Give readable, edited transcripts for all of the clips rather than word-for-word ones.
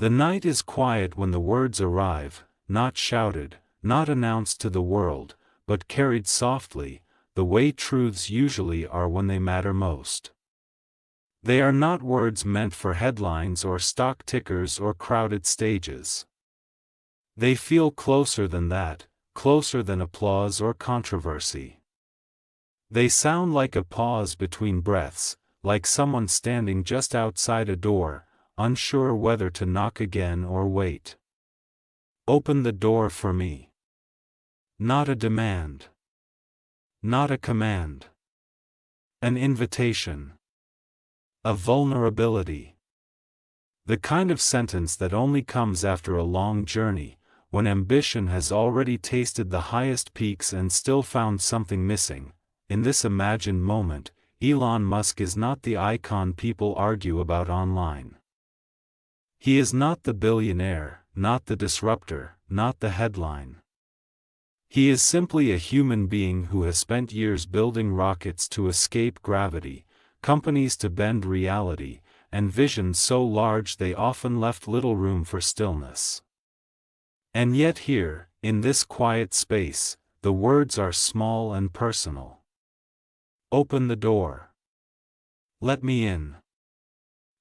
The night is quiet when the words arrive, not shouted, not announced to the world, but carried softly, the way truths usually are when they matter most. They are not words meant for headlines or stock tickers or crowded stages. They feel closer than that, closer than applause or controversy. They sound like a pause between breaths, like someone standing just outside a door, unsure whether to knock again or wait. Open the door for me. Not a demand. Not a command. An invitation. A vulnerability. The kind of sentence that only comes after a long journey, when ambition has already tasted the highest peaks and still found something missing. In this imagined moment, Elon Musk is not the icon people argue about online. He is not the billionaire, not the disruptor, not the headline. He is simply a human being who has spent years building rockets to escape gravity, companies to bend reality, and visions so large they often left little room for stillness. And yet here, in this quiet space, the words are small and personal. Open the door. Let me in.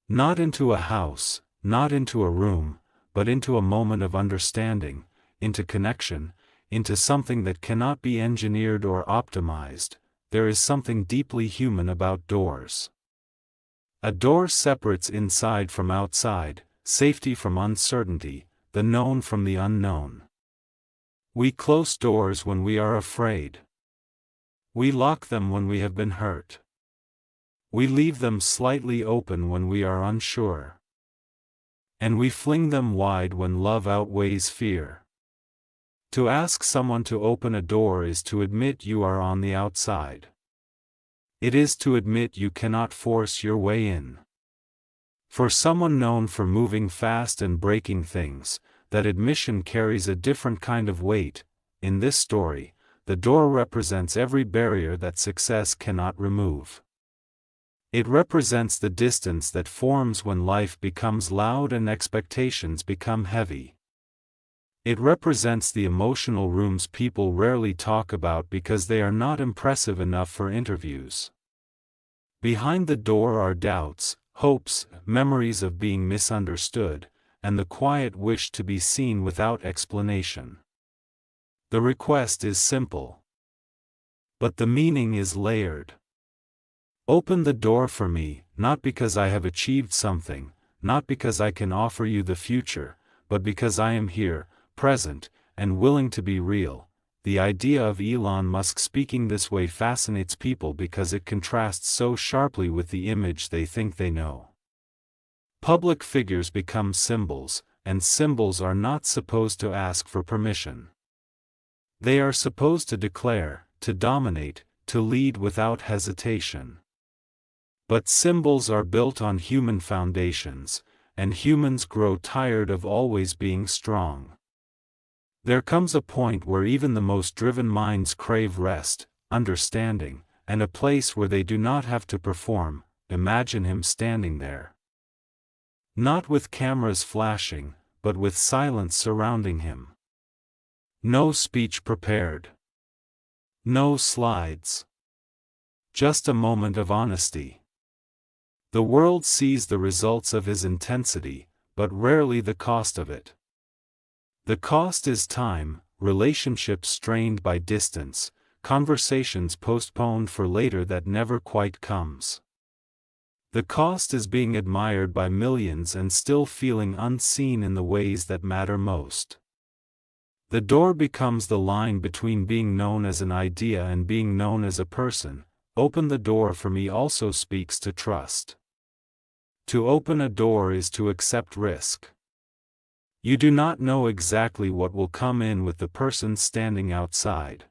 Not into a house, not into a room, but into a moment of understanding, into connection, into something that cannot be engineered or optimized. There is something deeply human about doors. A door separates inside from outside, safety from uncertainty, the known from the unknown. We close doors when we are afraid. We lock them when we have been hurt. We leave them slightly open when we are unsure. And we fling them wide when love outweighs fear. To ask someone to open a door is to admit you are on the outside. It is to admit you cannot force your way in. For someone known for moving fast and breaking things, that admission carries a different kind of weight. In this story, the door represents every barrier that success cannot remove. It represents the distance that forms when life becomes loud and expectations become heavy. It represents the emotional rooms people rarely talk about because they are not impressive enough for interviews. Behind the door are doubts, hopes, memories of being misunderstood, and the quiet wish to be seen without explanation. The request is simple. But the meaning is layered. Open the door for me, not because I have achieved something, not because I can offer you the future, but because I am here, present, and willing to be real. The idea of Elon Musk speaking this way fascinates people because it contrasts so sharply with the image they think they know. Public figures become symbols, and symbols are not supposed to ask for permission. They are supposed to declare, to dominate, to lead without hesitation. But symbols are built on human foundations, and humans grow tired of always being strong. There comes a point where even the most driven minds crave rest, understanding, and a place where they do not have to perform. Imagine him standing there. Not with cameras flashing, but with silence surrounding him. No speech prepared. No slides. Just a moment of honesty. The world sees the results of his intensity, but rarely the cost of it. The cost is time, relationships strained by distance, conversations postponed for later that never quite comes. The cost is being admired by millions and still feeling unseen in the ways that matter most. The door becomes the line between being known as an idea and being known as a person. Open the door for me also speaks to trust. To open a door is to accept risk. You do not know exactly what will come in with the person standing outside.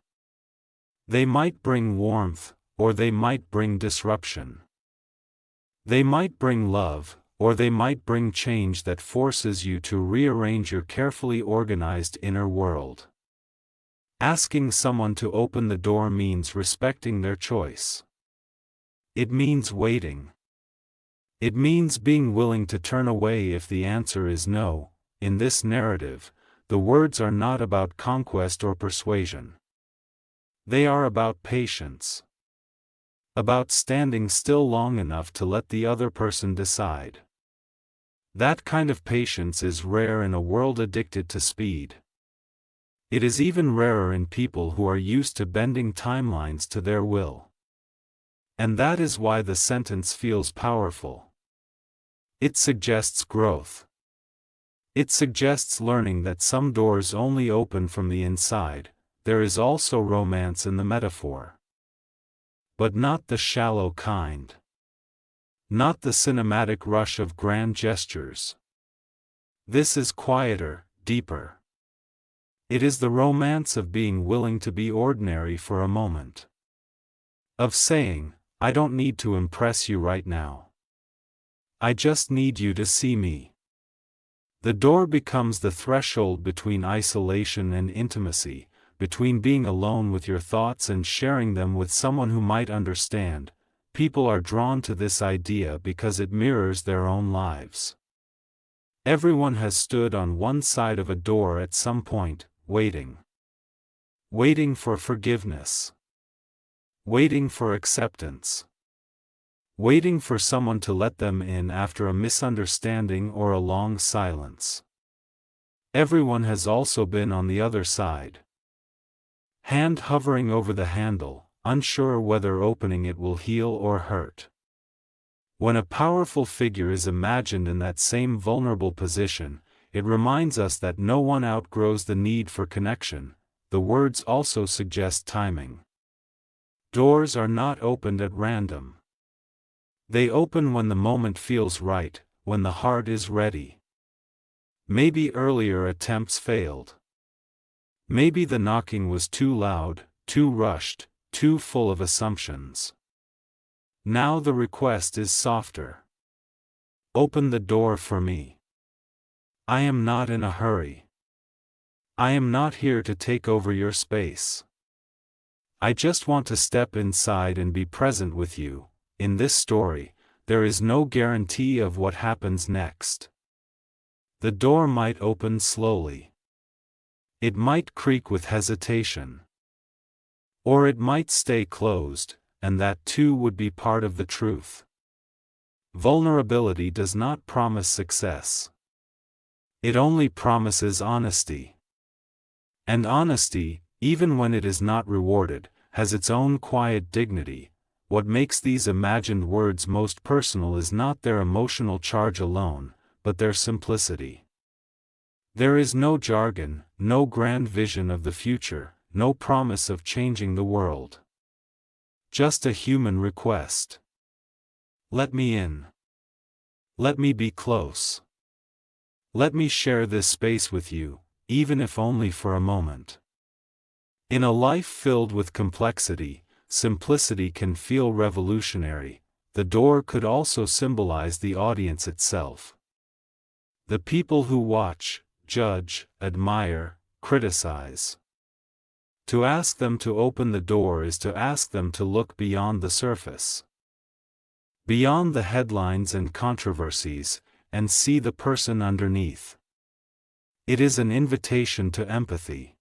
They might bring warmth, or they might bring disruption. They might bring love, or they might bring change that forces you to rearrange your carefully organized inner world. Asking someone to open the door means respecting their choice. It means waiting. It means being willing to turn away if the answer is no. In this narrative, the words are not about conquest or persuasion. They are about patience. About standing still long enough to let the other person decide. That kind of patience is rare in a world addicted to speed. It is even rarer in people who are used to bending timelines to their will. And that is why the sentence feels powerful. It suggests growth. It suggests learning that some doors only open from the inside. There is also romance in the metaphor. But not the shallow kind. Not the cinematic rush of grand gestures. This is quieter, deeper. It is the romance of being willing to be ordinary for a moment. Of saying, I don't need to impress you right now. I just need you to see me. The door becomes the threshold between isolation and intimacy, between being alone with your thoughts and sharing them with someone who might understand. People are drawn to this idea because it mirrors their own lives. Everyone has stood on one side of a door at some point, waiting. Waiting for forgiveness. Waiting for acceptance. Waiting for someone to let them in after a misunderstanding or a long silence. Everyone has also been on the other side. Hand hovering over the handle, unsure whether opening it will heal or hurt. When a powerful figure is imagined in that same vulnerable position, it reminds us that no one outgrows the need for connection. The words also suggest timing. Doors are not opened at random. They open when the moment feels right, when the heart is ready. Maybe earlier attempts failed. Maybe the knocking was too loud, too rushed, too full of assumptions. Now the request is softer. Open the door for me. I am not in a hurry. I am not here to take over your space. I just want to step inside and be present with you. In this story, there is no guarantee of what happens next. The door might open slowly. It might creak with hesitation. Or it might stay closed, and that too would be part of the truth. Vulnerability does not promise success. It only promises honesty. And honesty, even when it is not rewarded, has its own quiet dignity. What makes these imagined words most personal is not their emotional charge alone, but their simplicity. There is no jargon, no grand vision of the future, no promise of changing the world. Just a human request. Let me in. Let me be close. Let me share this space with you, even if only for a moment. In a life filled with complexity, simplicity can feel revolutionary. The door could also symbolize the audience itself. The people who watch, judge, admire, criticize. To ask them to open the door is to ask them to look beyond the surface. Beyond the headlines and controversies, and see the person underneath. It is an invitation to empathy.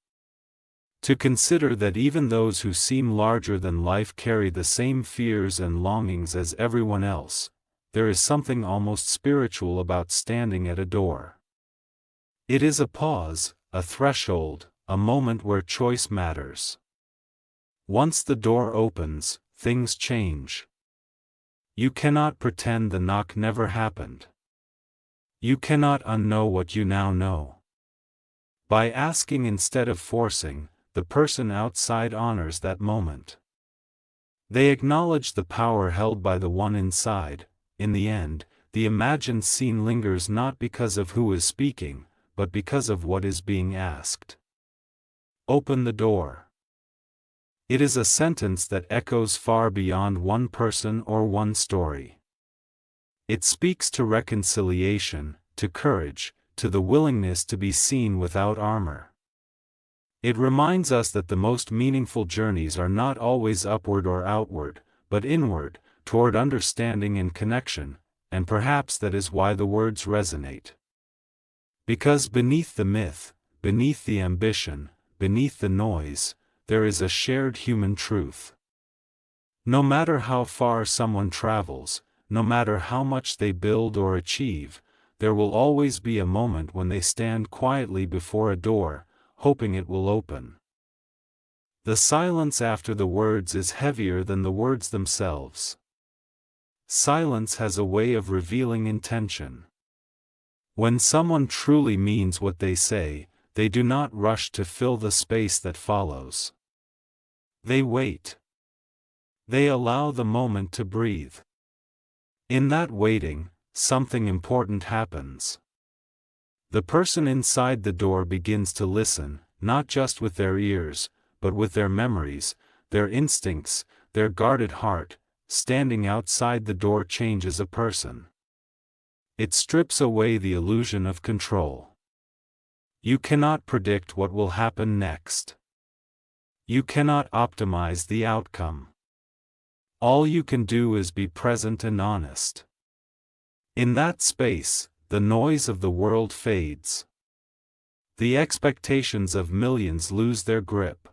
To consider that even those who seem larger than life carry the same fears and longings as everyone else. There is something almost spiritual about standing at a door. It is a pause, a threshold, a moment where choice matters. Once the door opens, things change. You cannot pretend the knock never happened. You cannot unknow what you now know. By asking instead of forcing, the person outside honors that moment. They acknowledge the power held by the one inside. In the end, the imagined scene lingers not because of who is speaking, but because of what is being asked. Open the door. It is a sentence that echoes far beyond one person or one story. It speaks to reconciliation, to courage, to the willingness to be seen without armor. It reminds us that the most meaningful journeys are not always upward or outward, but inward, toward understanding and connection. and perhaps that is why the words resonate. Because beneath the myth, beneath the ambition, beneath the noise, there is a shared human truth. No matter how far someone travels, no matter how much they build or achieve, there will always be a moment when they stand quietly before a door, hoping it will open. The silence after the words is heavier than the words themselves. Silence has a way of revealing intention. When someone truly means what they say, they do not rush to fill the space that follows. They wait. They allow the moment to breathe. In that waiting, something important happens. The person inside the door begins to listen, not just with their ears, but with their memories, their instincts, their guarded heart. Standing outside the door changes a person. It strips away the illusion of control. You cannot predict what will happen next. You cannot optimize the outcome. All you can do is be present and honest. In that space, the noise of the world fades. The expectations of millions lose their grip.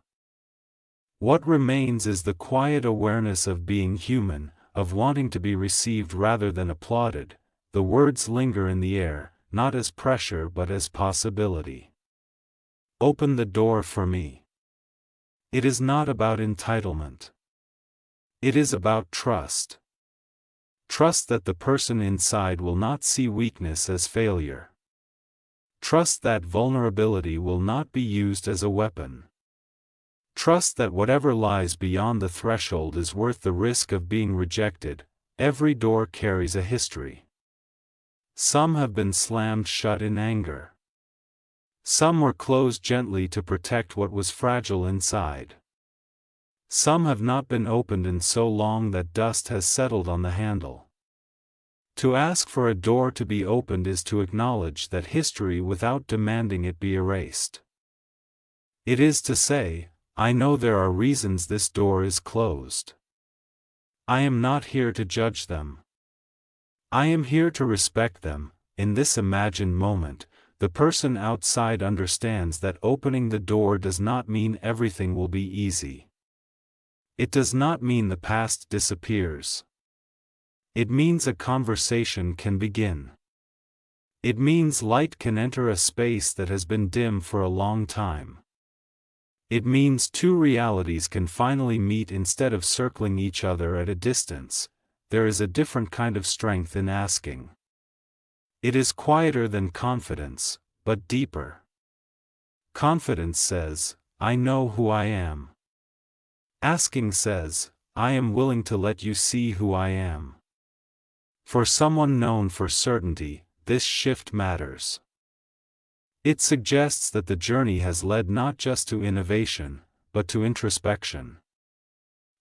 What remains is the quiet awareness of being human, of wanting to be received rather than applauded. The words linger in the air, not as pressure but as possibility. Open the door for me. It is not about entitlement. It is about trust. Trust that the person inside will not see weakness as failure. Trust that vulnerability will not be used as a weapon. Trust that whatever lies beyond the threshold is worth the risk of being rejected. Every door carries a history. Some have been slammed shut in anger. Some were closed gently to protect what was fragile inside. Some have not been opened in so long that dust has settled on the handle. To ask for a door to be opened is to acknowledge that history without demanding it be erased. It is to say, I know there are reasons this door is closed. I am not here to judge them. I am here to respect them. In this imagined moment, the person outside understands that opening the door does not mean everything will be easy. It does not mean the past disappears. It means a conversation can begin. It means light can enter a space that has been dim for a long time. It means two realities can finally meet instead of circling each other at a distance. There is a different kind of strength in asking. It is quieter than confidence, but deeper. Confidence says, I know who I am. Asking says, I am willing to let you see who I am. For someone known for certainty, this shift matters. It suggests that the journey has led not just to innovation, but to introspection.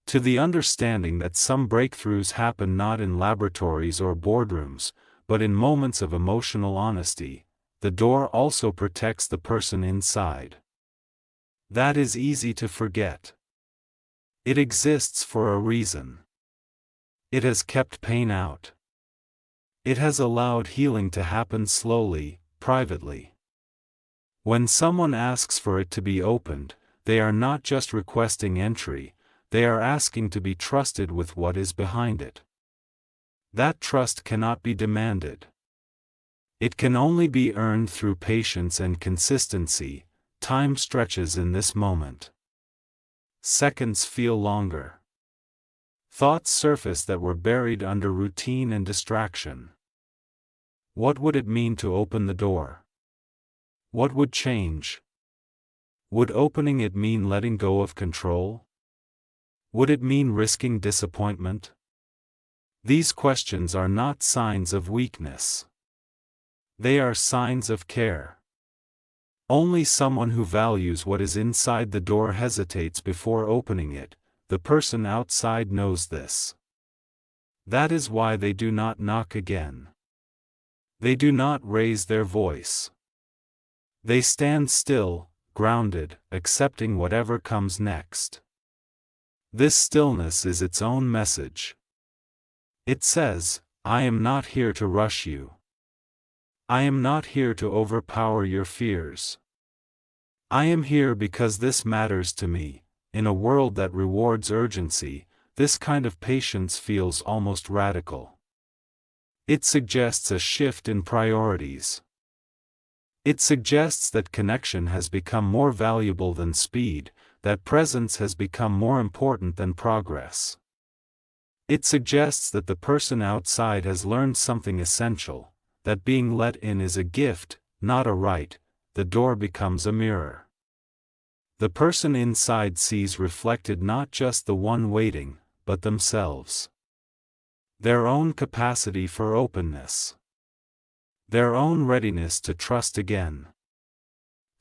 To the understanding that some breakthroughs happen not in laboratories or boardrooms, but in moments of emotional honesty. The door also protects the person inside. That is easy to forget. It exists for a reason. It has kept pain out. It has allowed healing to happen slowly, privately. When someone asks for it to be opened, they are not just requesting entry, they are asking to be trusted with what is behind it. That trust cannot be demanded. It can only be earned through patience and consistency. Time stretches in this moment. Seconds feel longer. Thoughts surface that were buried under routine and distraction. What would it mean to open the door? What would change? Would opening it mean letting go of control? Would it mean risking disappointment? These questions are not signs of weakness. They are signs of care. Only someone who values what is inside the door hesitates before opening it. The person outside knows this. That is why they do not knock again. They do not raise their voice. They stand still, grounded, accepting whatever comes next. This stillness is its own message. It says, I am not here to rush you. I am not here to overpower your fears. I am here because this matters to me. In a world that rewards urgency, this kind of patience feels almost radical. It suggests a shift in priorities. It suggests that connection has become more valuable than speed, that presence has become more important than progress. It suggests that the person outside has learned something essential, that being let in is a gift, not a right. The door becomes a mirror. The person inside sees reflected not just the one waiting, but themselves. Their own capacity for openness. Their own readiness to trust again.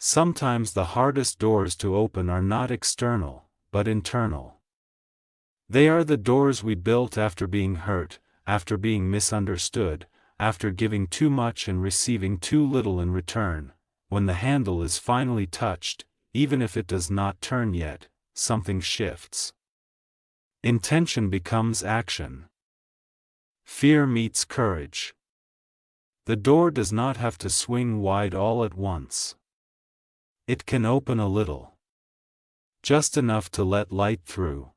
Sometimes the hardest doors to open are not external, but internal. They are the doors we built after being hurt, after being misunderstood, after giving too much and receiving too little in return. When the handle is finally touched, even if it does not turn yet, something shifts. Intention becomes action. Fear meets courage. The door does not have to swing wide all at once. It can open a little. Just enough to let light through.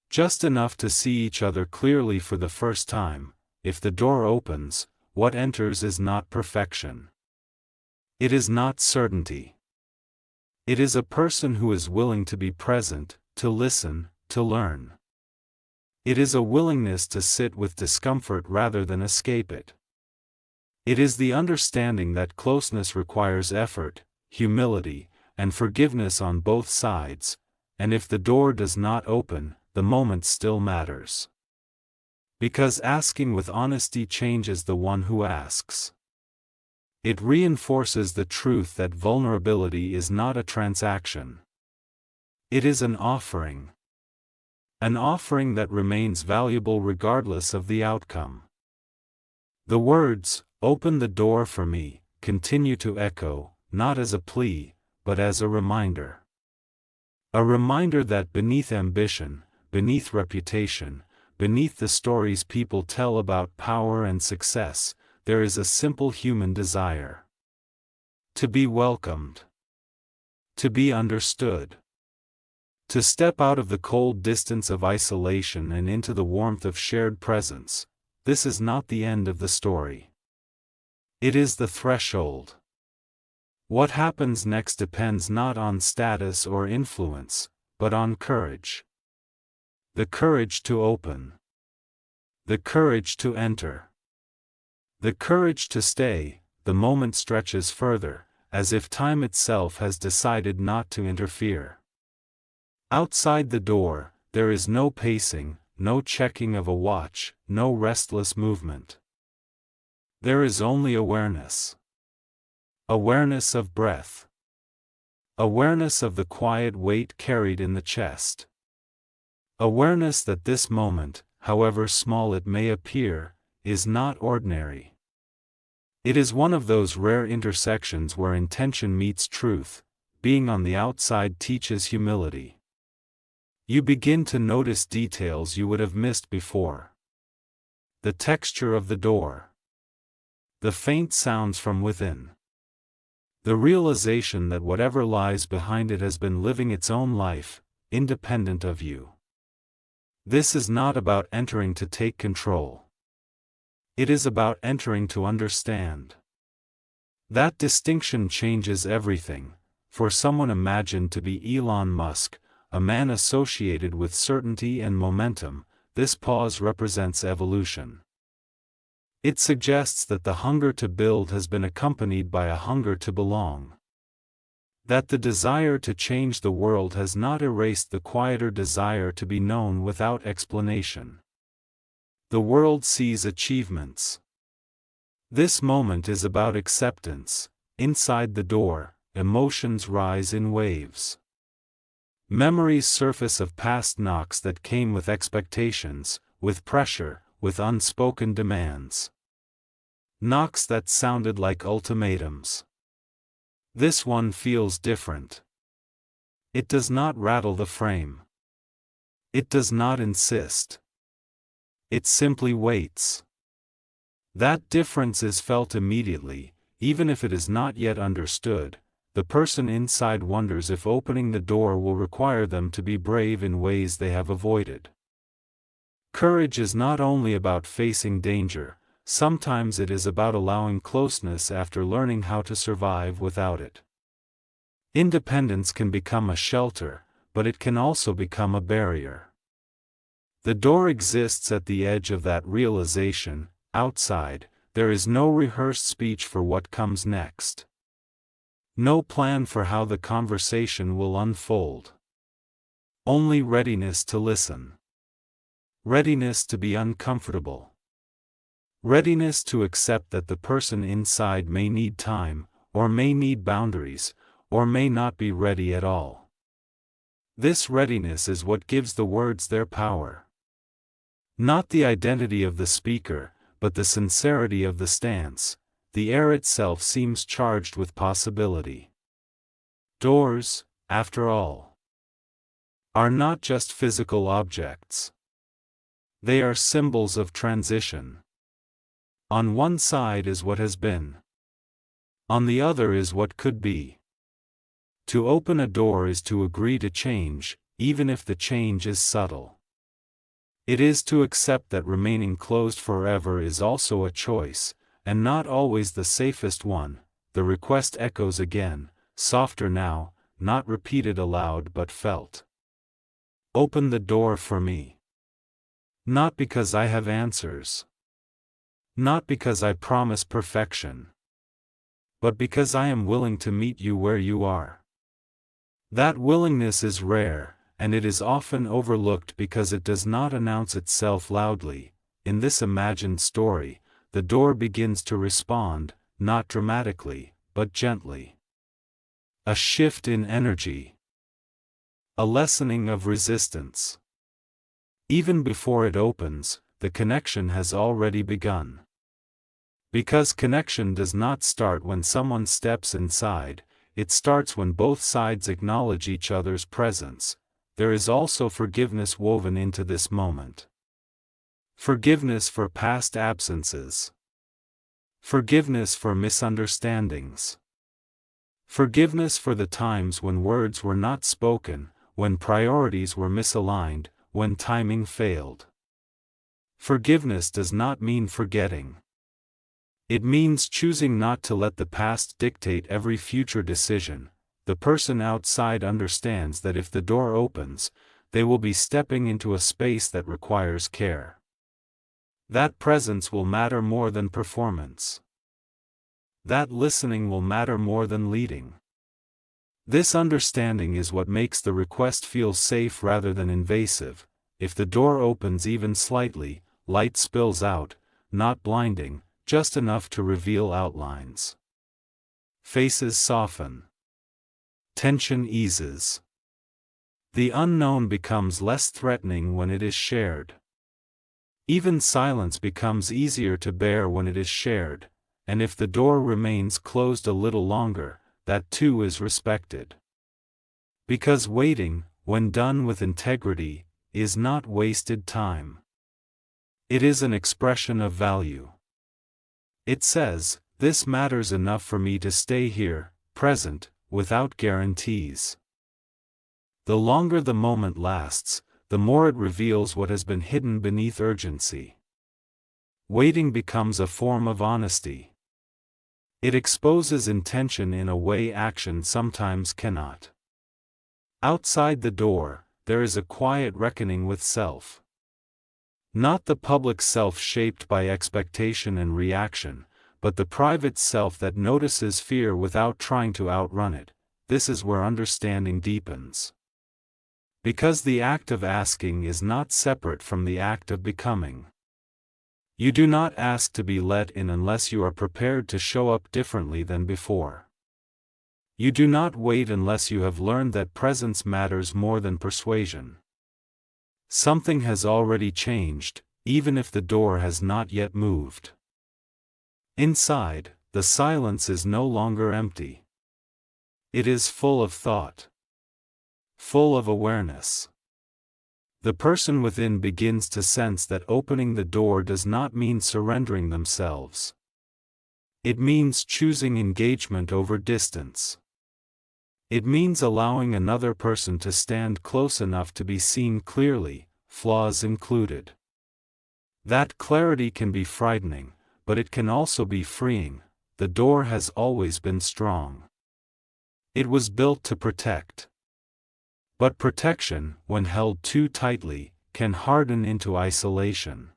Just enough to see each other clearly for the first time. If the door opens, what enters is not perfection. It is not certainty. It is a person who is willing to be present, to listen, to learn. It is a willingness to sit with discomfort rather than escape it. It is the understanding that closeness requires effort, humility, and forgiveness on both sides, and if the door does not open, the moment still matters. Because asking with honesty changes the one who asks. It reinforces the truth that vulnerability is not a transaction. It is an offering. An offering that remains valuable regardless of the outcome. The words, "Open the door for me," continue to echo, not as a plea, but as a reminder. A reminder that beneath ambition, beneath reputation, beneath the stories people tell about power and success, there is a simple human desire. To be welcomed. To be understood. To step out of the cold distance of isolation and into the warmth of shared presence. This is not the end of the story. It is the threshold. What happens next depends not on status or influence, but on courage. The courage to open. The courage to enter. The courage to stay. The moment stretches further, as if time itself has decided not to interfere. Outside the door, there is no pacing, no checking of a watch, no restless movement. There is only awareness. Awareness of breath. Awareness of the quiet weight carried in the chest. Awareness that this moment, however small it may appear, is not ordinary. It is one of those rare intersections where intention meets truth. Being on the outside teaches humility. You begin to notice details you would have missed before. The texture of the door. The faint sounds from within. The realization that whatever lies behind it has been living its own life, independent of you. This is not about entering to take control. It is about entering to understand. That distinction changes everything. For someone imagined to be Elon Musk, a man associated with certainty and momentum, this pause represents evolution. It suggests that the hunger to build has been accompanied by a hunger to belong. That the desire to change the world has not erased the quieter desire to be known without explanation. The world sees achievements. This moment is about acceptance. Inside the door, emotions rise in waves. Memories surface of past knocks that came with expectations, with pressure, with unspoken demands. Knocks that sounded like ultimatums. This one feels different. It does not rattle the frame. It does not insist. It simply waits. That difference is felt immediately, even if it is not yet understood. The person inside wonders if opening the door will require them to be brave in ways they have avoided. Courage is not only about facing danger, sometimes it is about allowing closeness after learning how to survive without it. Independence can become a shelter, but it can also become a barrier. The door exists at the edge of that realization. Outside, there is no rehearsed speech for what comes next. No plan for how the conversation will unfold. Only readiness to listen. Readiness to be uncomfortable. Readiness to accept that the person inside may need time, or may need boundaries, or may not be ready at all. This readiness is what gives the words their power. Not the identity of the speaker, but the sincerity of the stance. The air itself seems charged with possibility. Doors, after all, are not just physical objects. They are symbols of transition. On one side is what has been. On the other is what could be. To open a door is to agree to change, even if the change is subtle. It is to accept that remaining closed forever is also a choice, and not always the safest one. The request echoes again, softer now, not repeated aloud but felt. Open the door for me. Not because I have answers. Not because I promise perfection. But because I am willing to meet you where you are. That willingness is rare, and it is often overlooked because it does not announce itself loudly. In this imagined story, the door begins to respond, not dramatically, but gently. A shift in energy. A lessening of resistance. Even before it opens, the connection has already begun. Because connection does not start when someone steps inside, it starts when both sides acknowledge each other's presence. There is also forgiveness woven into this moment. Forgiveness for past absences. Forgiveness for misunderstandings. Forgiveness for the times when words were not spoken, when priorities were misaligned, when timing failed. Forgiveness does not mean forgetting. It means choosing not to let the past dictate every future decision. The person outside understands that if the door opens, they will be stepping into a space that requires care. That presence will matter more than performance. That listening will matter more than leading. This understanding is what makes the request feel safe rather than invasive. If the door opens even slightly, light spills out, not blinding, just enough to reveal outlines. Faces soften. Tension eases. The unknown becomes less threatening when it is shared. Even silence becomes easier to bear when it is shared, and if the door remains closed a little longer, that too is respected. Because waiting, when done with integrity, is not wasted time. It is an expression of value. It says, "This matters enough for me to stay here, present, without guarantees." The longer the moment lasts, the more it reveals what has been hidden beneath urgency. Waiting becomes a form of honesty. It exposes intention in a way action sometimes cannot. Outside the door, there is a quiet reckoning with self. Not the public self shaped by expectation and reaction, but the private self that notices fear without trying to outrun it. This is where understanding deepens. Because the act of asking is not separate from the act of becoming. You do not ask to be let in unless you are prepared to show up differently than before. You do not wait unless you have learned that presence matters more than persuasion. Something has already changed, even if the door has not yet moved. Inside, the silence is no longer empty. It is full of thought. Full of awareness. The person within begins to sense that opening the door does not mean surrendering themselves. It means choosing engagement over distance. It means allowing another person to stand close enough to be seen clearly, flaws included. That clarity can be frightening, but it can also be freeing. The door has always been strong. It was built to protect. But protection, when held too tightly, can harden into isolation.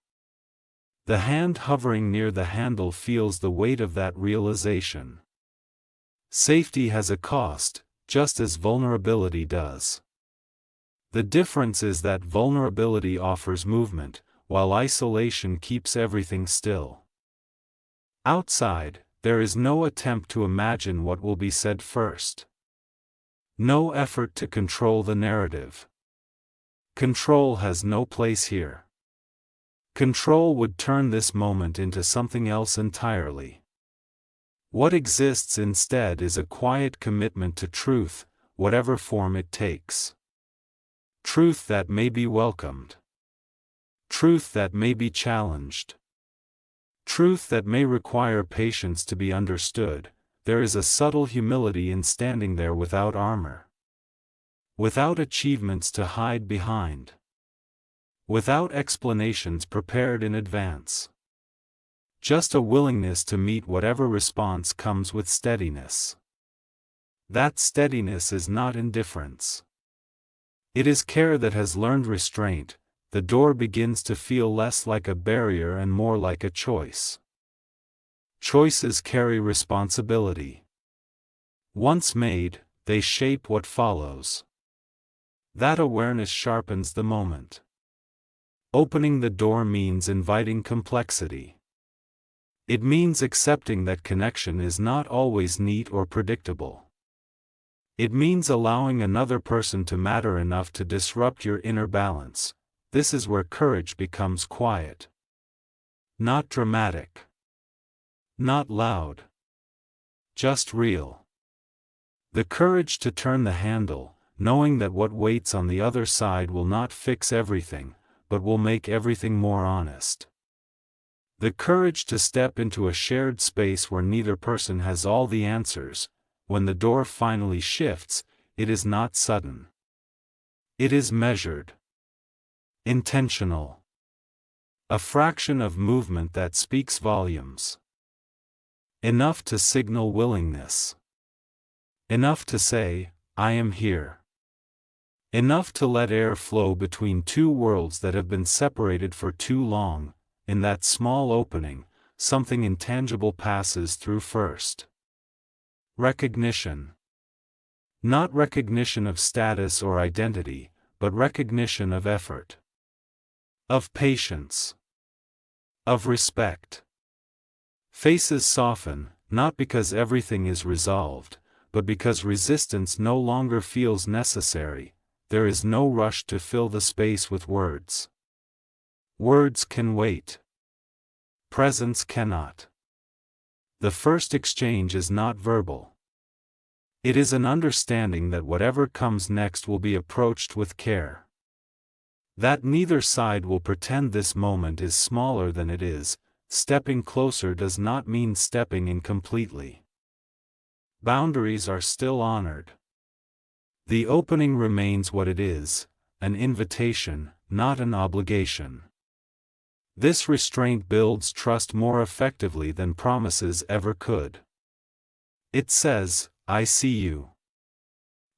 The hand hovering near the handle feels the weight of that realization. Safety has a cost, just as vulnerability does. The difference is that vulnerability offers movement, while isolation keeps everything still. Outside, there is no attempt to imagine what will be said first. No effort to control the narrative. Control has no place here. Control would turn this moment into something else entirely. What exists instead is a quiet commitment to truth, whatever form it takes. Truth that may be welcomed. Truth that may be challenged. Truth that may require patience to be understood. There is a subtle humility in standing there without armor. Without achievements to hide behind. Without explanations prepared in advance. Just a willingness to meet whatever response comes with steadiness. That steadiness is not indifference. It is care that has learned restraint. The door begins to feel less like a barrier and more like a choice. Choices carry responsibility. Once made, they shape what follows. That awareness sharpens the moment. Opening the door means inviting complexity. It means accepting that connection is not always neat or predictable. It means allowing another person to matter enough to disrupt your inner balance. This is where courage becomes quiet. Not dramatic. Not loud. Just real. The courage to turn the handle, knowing that what waits on the other side will not fix everything, but will make everything more honest. The courage to step into a shared space where neither person has all the answers. When the door finally shifts, it is not sudden. It is measured. Intentional. A fraction of movement that speaks volumes. Enough to signal willingness. Enough to say, I am here. Enough to let air flow between two worlds that have been separated for too long. In that small opening, something intangible passes through first. Recognition. Not recognition of status or identity, but recognition of effort. Of patience. Of respect. Faces soften, not because everything is resolved, but because resistance no longer feels necessary. There is no rush to fill the space with words. Words can wait. Presence cannot. The first exchange is not verbal. It is an understanding that whatever comes next will be approached with care. That neither side will pretend this moment is smaller than it is. Stepping closer does not mean stepping in completely. Boundaries are still honored. The opening remains what it is, an invitation, not an obligation. This restraint builds trust more effectively than promises ever could. It says, I see you.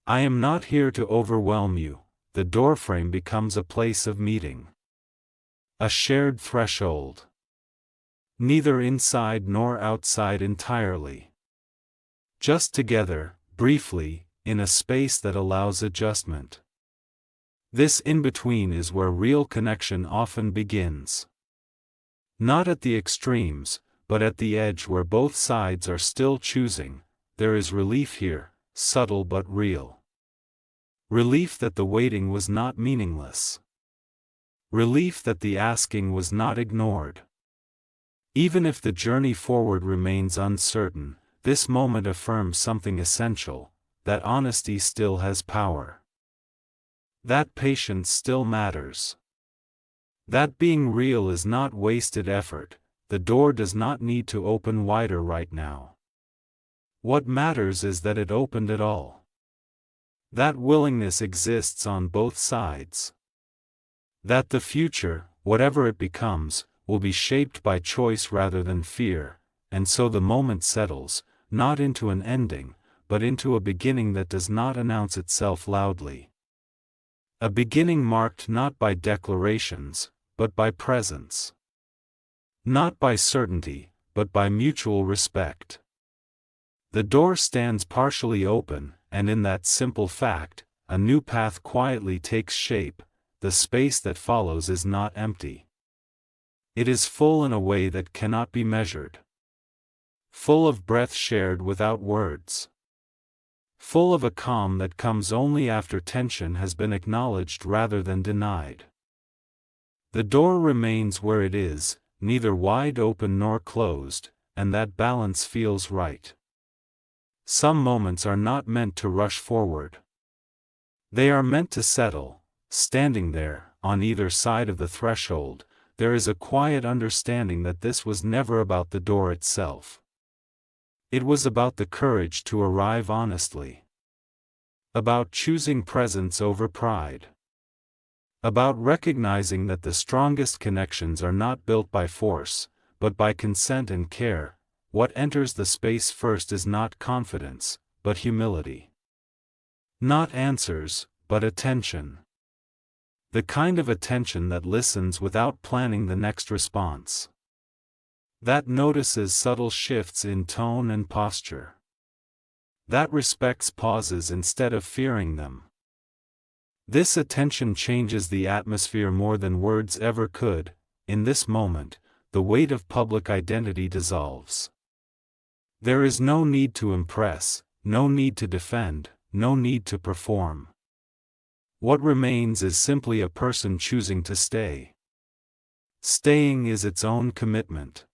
I am not here to overwhelm you. The doorframe becomes a place of meeting. A shared threshold. Neither inside nor outside entirely. Just together, briefly, in a space that allows adjustment. This in-between is where real connection often begins. Not at the extremes, but at the edge where both sides are still choosing. There is relief here, subtle but real. Relief that the waiting was not meaningless. Relief that the asking was not ignored. Even if the journey forward remains uncertain, this moment affirms something essential, that honesty still has power. That patience still matters. That being real is not wasted effort. The door does not need to open wider right now. What matters is that it opened at all. That willingness exists on both sides. That the future, whatever it becomes, will be shaped by choice rather than fear, and so the moment settles, not into an ending, but into a beginning that does not announce itself loudly. A beginning marked not by declarations, but by presence. Not by certainty, but by mutual respect. The door stands partially open, and in that simple fact, a new path quietly takes shape. The space that follows is not empty. It is full in a way that cannot be measured. Full of breath shared without words. Full of a calm that comes only after tension has been acknowledged rather than denied. The door remains where it is, neither wide open nor closed, and that balance feels right. Some moments are not meant to rush forward. They are meant to settle. Standing there, on either side of the threshold, there is a quiet understanding that this was never about the door itself. It was about the courage to arrive honestly. About choosing presence over pride. About recognizing that the strongest connections are not built by force, but by consent and care. What enters the space first is not confidence, but humility. Not answers, but attention. The kind of attention that listens without planning the next response. That notices subtle shifts in tone and posture. That respects pauses instead of fearing them. This attention changes the atmosphere more than words ever could. In this moment, the weight of public identity dissolves. There is no need to impress, no need to defend, no need to perform. What remains is simply a person choosing to stay. Staying is its own commitment.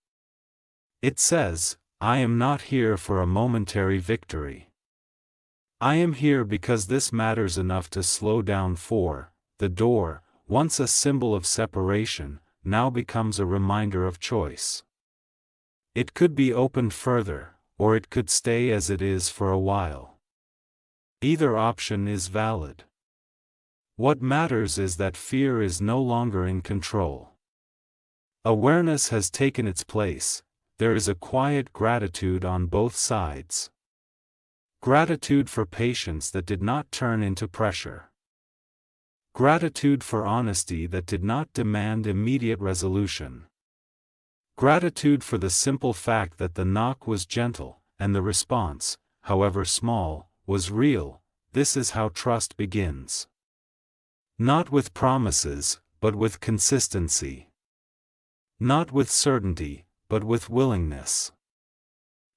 It says, I am not here for a momentary victory. I am here because this matters enough to slow down for. The door, once a symbol of separation, now becomes a reminder of choice. It could be opened further, or it could stay as it is for a while. Either option is valid. What matters is that fear is no longer in control. Awareness has taken its place. There is a quiet gratitude on both sides. Gratitude for patience that did not turn into pressure. Gratitude for honesty that did not demand immediate resolution. Gratitude for the simple fact that the knock was gentle, and the response, however small, was real. This is how trust begins. Not with promises, but with consistency. Not with certainty, but with willingness.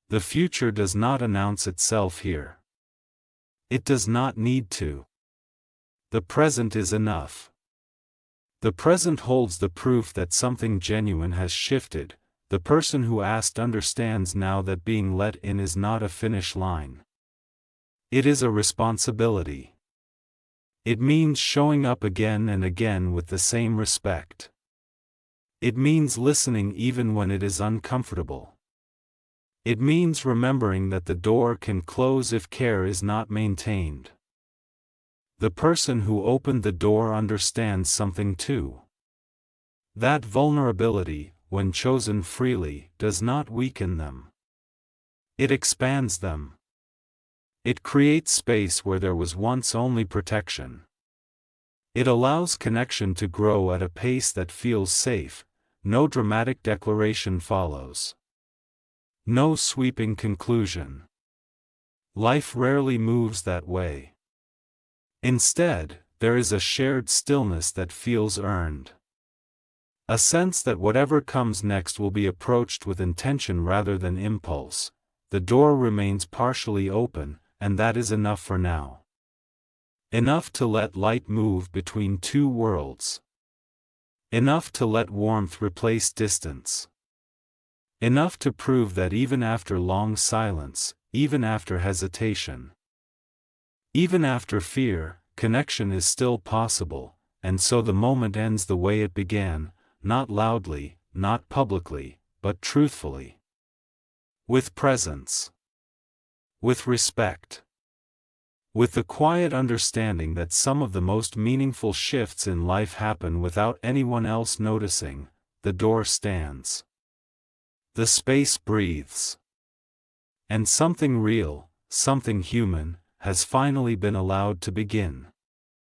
The future does not announce itself here. It does not need to. The present is enough. The present holds the proof that something genuine has shifted. The person who asked understands now that being let in is not a finish line. It is a responsibility. It means showing up again and again with the same respect. It means listening even when it is uncomfortable. It means remembering that the door can close if care is not maintained. The person who opened the door understands something too. That vulnerability, when chosen freely, does not weaken them. It expands them. It creates space where there was once only protection. It allows connection to grow at a pace that feels safe. No dramatic declaration follows. No sweeping conclusion. Life rarely moves that way. Instead, there is a shared stillness that feels earned. A sense that whatever comes next will be approached with intention rather than impulse. The door remains partially open, and that is enough for now. Enough to let light move between two worlds. Enough to let warmth replace distance. Enough to prove that even after long silence, even after hesitation, even after fear, connection is still possible, and so the moment ends the way it began, not loudly, not publicly, but truthfully. With presence. With respect. With the quiet understanding that some of the most meaningful shifts in life happen without anyone else noticing, the door stands. The space breathes. And something real, something human, has finally been allowed to begin.